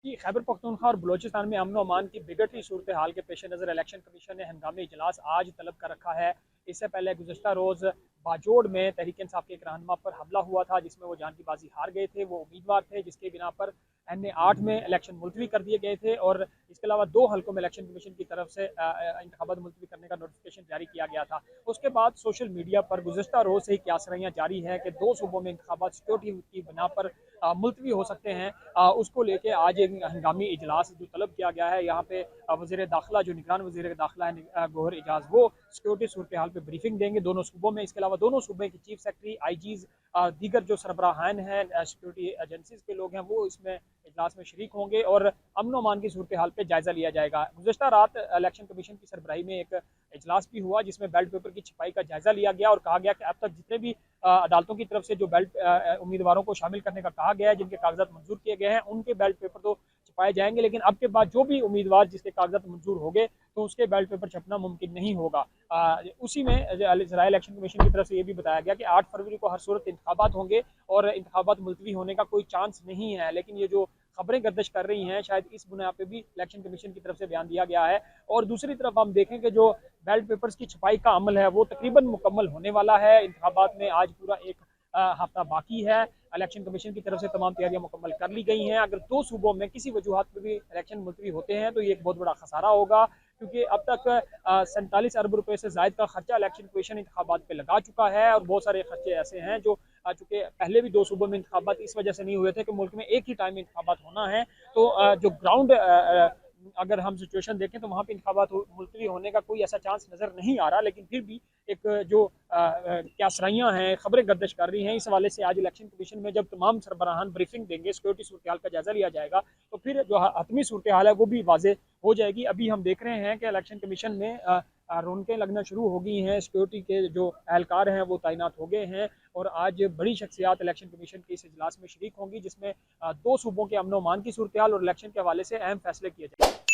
कि खैबर पख्तूनख्वा और बलोचिस्तान में अमन व अमान की बिगड़ती सूरत हाल के पेश नज़र इलेक्शन कमीशन ने हंगामी इजलास आज तलब कर रखा है। इससे पहले गुज़श्ता रोज़ बाजोड़ में तहरीक इंसाफ के एक रहनुमा पर हमला हुआ था, जिसमें वो जान की बाजी हार गए थे। वो उम्मीदवार थे जिसके बिना पर NA8 में इलेक्शन मुलतवी कर दिए गए थे और इसके अलावा 2 हल्कों में इलेक्शन कमीशन की तरफ से इंतखाबात मुलतवी करने का नोटिफिकेशन जारी किया गया था। उसके बाद सोशल मीडिया पर गुज़श्ता रोज़ से ही क्यासराइयाँ जारी हैं कि 2 सूबों में इंतखाबात सिक्योरिटी की बिना पर मुलतवी हो सकते हैं। उसको लेके आज एक हंगामी इजलास जो तलब किया गया है, यहाँ पे वज़ीर दाखिला जो निगरान वज़ीर दाखिला है गौहर एजाज, वो सिक्योरिटी सूरत हाल पर ब्रीफिंग देंगे दोनों सूबों में। इसके अलावा दोनों सूबे के चीफ सेक्रेटरी, IGs, दीगर जो सरबराहान हैं सिक्योरिटी एजेंसीज के लोग हैं, वो इसमें इजलास में शरीक होंगे और अमन व अमान की सूरत हाल पर जायज़ा लिया जाएगा। गुज़श्ता रात इलेक्शन कमीशन की सरबराही में एक इजलास भी हुआ, जिसमें बैलेट पेपर की छपाई का जायज़ा लिया गया और कहा गया कि अब तक जितने भी अदालतों की तरफ से जो बैलेट उम्मीदवारों को शामिल करने का कहा गया है, जिनके कागजात मंजूर किए गए हैं, उनके बैलेट पेपर तो छपाए जाएंगे, लेकिन अब के बाद जो भी उम्मीदवार जिसके कागजात मंजूर हो गए तो उसके बैलेट पेपर छपना मुमकिन नहीं होगा। उसी में ज़राए इलेक्शन कमीशन की तरफ से ये भी बताया गया कि 8 फरवरी को हर सूरत इंतखाबात होंगे और इंतखाबात मुलतवी होने का कोई चांस नहीं है। लेकिन ये जो खबरें गर्दिश कर रही हैं, शायद इस बुनियाद पे भी इलेक्शन कमीशन की तरफ से बयान दिया गया है। और दूसरी तरफ हम देखें कि जो बैलेट पेपर्स की छपाई का अमल है वो तकरीबन मुकम्मल होने वाला है। इंतखाबात में आज पूरा एक हफ्ता बाकी है। इलेक्शन कमीशन की तरफ से तमाम तैयारियां मुकम्मल कर ली गई हैं। अगर 2 सूबों में किसी वजूहत पर भी इलेक्शन मुलतवी होते हैं तो ये एक बहुत बड़ा खसारा होगा, क्योंकि अब तक 47 अरब रुपए से ज़ायद का खर्चा इलेक्शन कमीशन इंतखाबात पे लगा चुका है और बहुत सारे खर्चे ऐसे हैं जो चूँकि पहले भी 2 सूबों में इंतखाबात इस वजह से नहीं हुए थे कि मुल्क में एक ही टाइम में इंतखाबात होना है। तो जो ग्राउंड अगर हम सिचुएशन देखें तो वहाँ पे इंतखाबात मुलतवी होने का कोई ऐसा चांस नज़र नहीं आ रहा, लेकिन फिर भी एक जो क्यासराइयाँ हैं, खबरें गर्दिश कर रही हैं, इस हवाले से आज इलेक्शन कमीशन में जब तमाम सरबराहान ब्रीफिंग देंगे, सिक्योरिटी सूरत हाल का जायज़ा लिया जाएगा, तो फिर जो हतमी सूरत हाल है वो भी वाज़े हो जाएगी। अभी हम देख रहे हैं कि इलेक्शन कमीशन में रौनकें लगना शुरू हो गई हैं, सिक्योरिटी के जो एहलकार हैं वो तैनात हो गए हैं और आज बड़ी शख्सियात इलेक्शन कमीशन के इस इजलास में शरीक होंगी, जिसमें 2 सूबों के अमन व अमान की सूरत हाल और इलेक्शन के हवाले से अहम फैसले किए जाएंगे।